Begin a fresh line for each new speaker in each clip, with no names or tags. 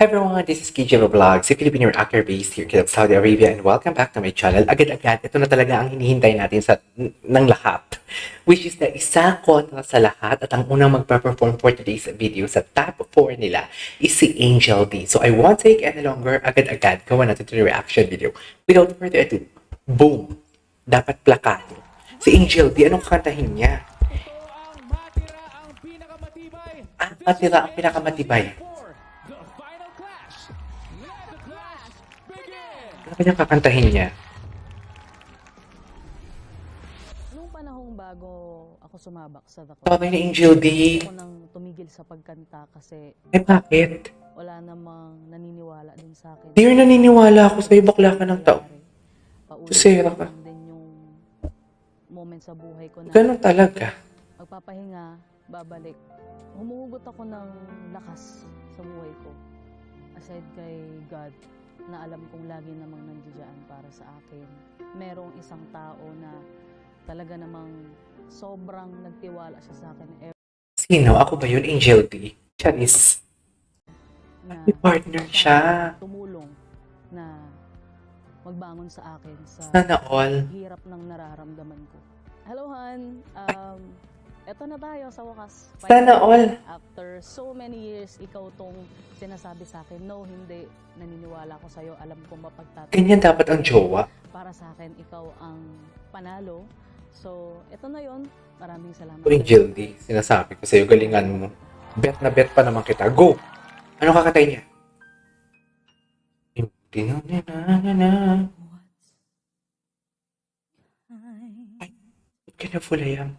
Hi everyone, this is KJ Vlogs, a Filipino actor based here in Saudi Arabia, and welcome back to my channel. Agad-agad, ito na talaga ang hinihintay natin ng lahat, which is na isa kontra sa lahat, at ang unang magpa-perform for today's video sa top 4 nila is si Angel D. So I won't take any longer, agad-agad, gawa natin ito reaction video. Without further ado, boom! Dapat plakado. Si Angel D, anong kantahin niya? Matira ang pinakamatibay. Ano kanyang kakantahin niya?
Nung panahong bago ako sumabak sa The
Sabi ni Angel D.
ako nang tumigil sa pagkanta kasi
Bakit?
wala namang naniniwala din sa akin.
Dear, naniniwala ako sa'yo, bakla ka ng tao. Tusera ka.
Paulit din yung moment sa buhay ko na
Ganun talaga.
magpapahinga, babalik. Humuhugot ako ng lakas sa buhay ko. Aside kay God, na alam kong lagi namang nandiyan para sa akin. Merong isang tao na talaga namang sobrang nagtiwala siya sa akin.
Sino? Ako ba yun, Angel D? Charis.
Na
May partner siya.
tumulong na magbangon sa akin sa
Sana all.
hirap ng nararamdaman ko. Hello, Han. Eto na tayo sa wakas.
Sana all.
After so many years, ikaw tong sinasabi sa akin, no, hindi, naniniwala ko sa'yo, alam kong mapagtatanggol.
Ganyan dapat ang jowa.
Para sa akin, ikaw ang panalo. So, eto na yon. Maraming salamat.
Angel D, sinasabi ko sa'yo, galingan mo. Bet na bet pa naman kita. Go! Ano kakatay niya? Ay, ba't ka na full ayam?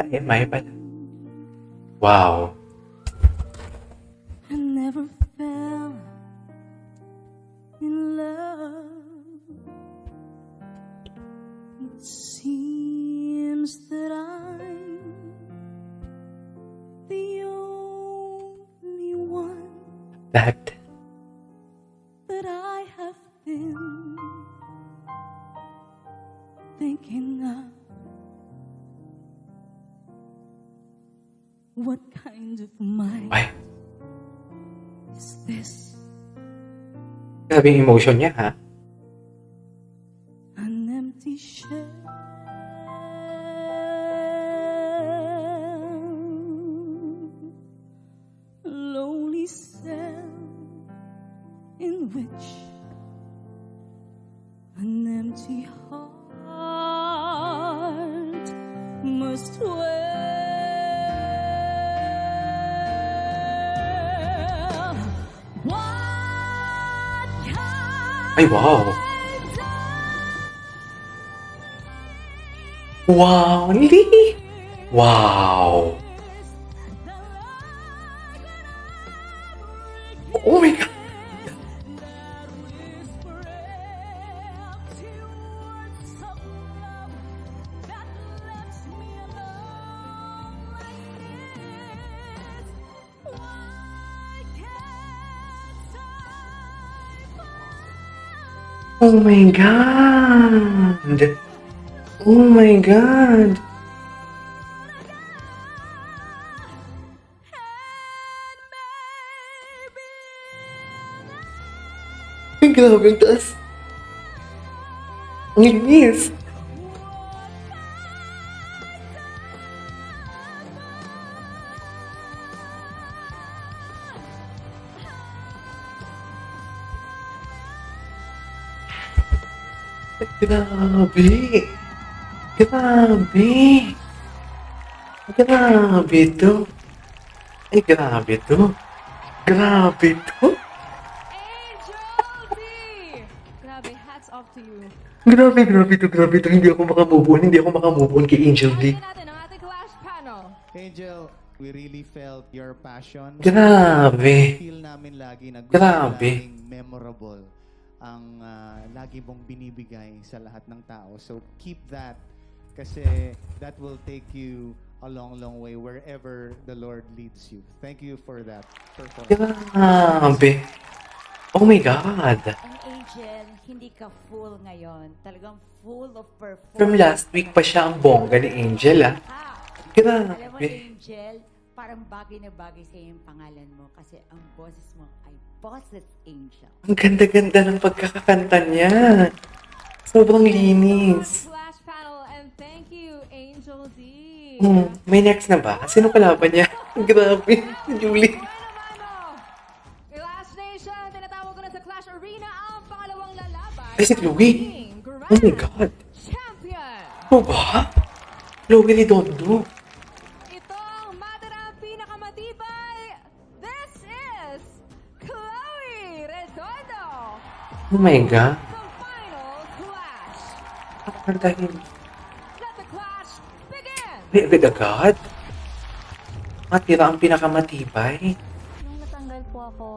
MI pala. Wow.
I never fell in love. It seems that I'm the only one
Lahat.
that I have been thinking of. What kind of mind
Ay,
is this?
grabe yung emotion niya, ha?
An empty shell, lonely cell in which an empty heart must dwell. What
Ay, wow. Wow, hindi. Wow. Oh my God. Oh my God. Oh my God. Ay, grabe ang taas. Ang inis. Grabe. Grabe. Grabe to. Ay, grabe to. Grabe to.
Angel D! Grabe, hats off to you.
Grabe, grabe to, grabe to. Hindi ako makamove on. Hindi ako makamove on kay Angel D.
Tingnan natin ang ating clash panel.
Angel, we really felt your passion.
Grabe.
Feel namin lagi na gusto
Grabe.
laging memorable ang lagi mong binibigay sa lahat ng tao. So keep that kasi that will take you a long, long way wherever the Lord leads you. Thank you for that performance.
Grabe. Oh my God.
Ang Angel, hindi ka full ngayon. Talagang full of performance.
From last week pa siya ang bongga ni Angel, ah.
Ha? Alam mo,
Grabe.
Angel, parang bagay na bagay sa yung pangalan mo kasi ang boses mo ay Boses Angel.
Ang ganda-ganda ng pagkakakanta niya. Sobrang linis.
Flash panel, and thank you, Angel D.
May next na ba? Sino kalaban niya? Grabe. Si Julie.
Clash Nation, tinatawag ko na sa Clash Arena ang pangalawang lalaban.
Ay, si Chloe.
Ating
Oh my
Grand
God.
Champion.
Ano ba? Chloe Redondo.
Ito ang matarang pinakamatibay. This is Chloe Redondo.
Oh my God.
The final clash.
Kakantahin.
Let the clash begin.
Ay, agad-agad. Matira ang pinakamatibay.
Nung natanggal po ako,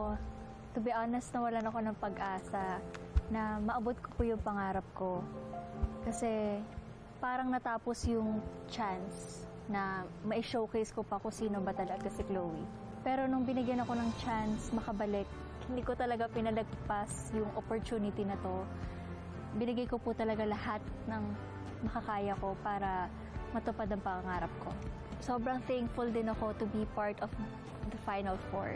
to be honest, nawalan ako ng pag-asa na maabot ko po yung pangarap ko. Kasi parang natapos yung chance na ma-showcase ko pa kung sino ba talaga si Chloe. Pero nung binigyan ako ng chance makabalik, hindi ko talaga pinalagpas yung opportunity na to. Binigay ko po talaga lahat ng makakaya ko para matupad ang pangarap ko. Sobrang thankful din ako to be part of the Final Four.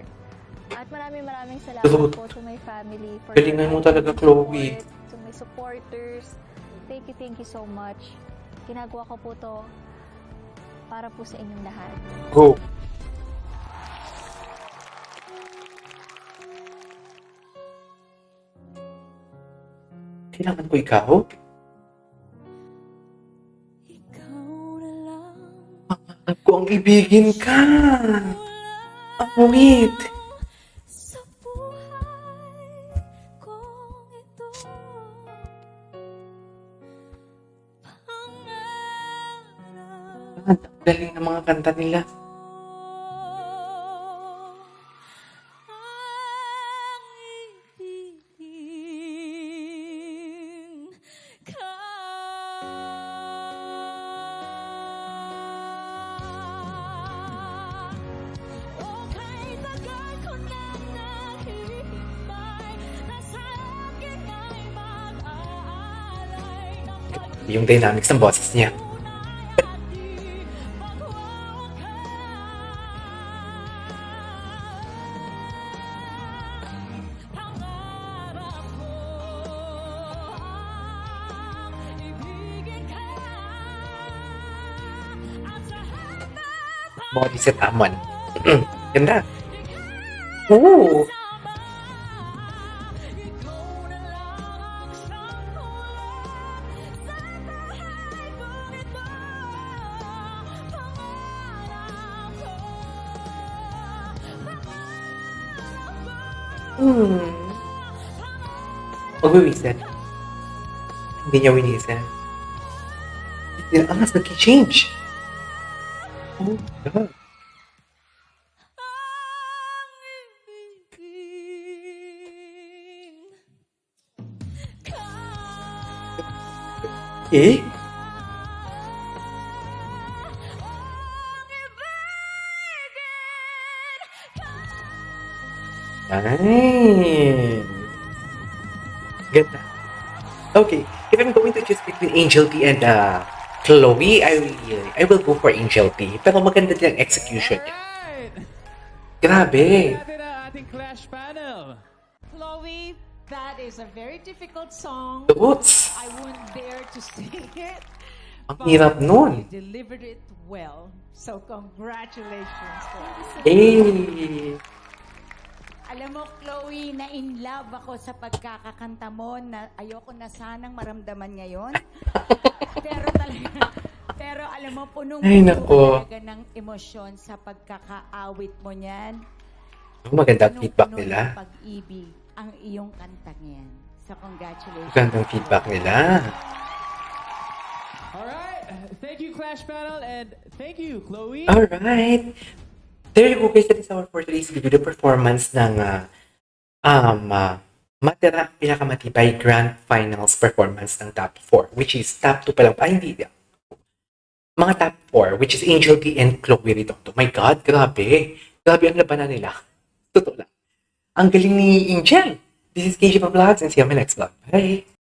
At maraming salamat
True.
po to my family for
Galingan mo talaga, Chloe.
support, to my supporters. Thank you so much. Ginagawa ko po to para po sa inyong lahat.
Go. Kailangan ko ikaw? Pangarap ko ang ibigin ka. Ang wait.
Sa buhay kong ito,
Ang galing ng mga kanta nila. Yung dynamics ng boses niya. Morissette Amon. Ganda. Oo. Pag-wiwisan. Hindi niya winisan. Yung angas nag-change. Oh my God. Eh? Nice. Ganda. Okay, if I'm going to choose between Angel P and Chloe, I will go for Angel P. Pero maganda din ang execution niya.
Alright!
Grabe.
Natin ang ating clash panel.
Chloe, that is a very difficult song.
The Boots.
I wouldn't dare to sing it.
Ang hirap nun.
You delivered it well. So congratulations. Chloe.
Eh.
Alam mo, Chloe, na in love ako sa pagkakakanta mo na ayoko na sanang maramdaman ngayon. pero alam mo,
Ay,
punong-puno
nako.
talaga ng emosyon sa pagkakaawit mo niyan.
Magandang feedback
Punong-puno
nila.
ng pag-ibig ang iyong kantang yan. So congratulations.
Magandang feedback nila.
Alright! Thank you, clash panel, and thank you, Chloe.
Alright. There you go guys, that is our for today's video, the performance ng Matira pinakamatibay Grand Finals performance ng top 4, which is top 2 pa lang. Ay, hindi. Mga top 4, which is Angel P and Chloe Redondo. My God, grabe. Grabe ang labanan nila. Totoo lang. Ang galing ni Angel. This is KJ Vlogs and see you on my next vlog. Bye!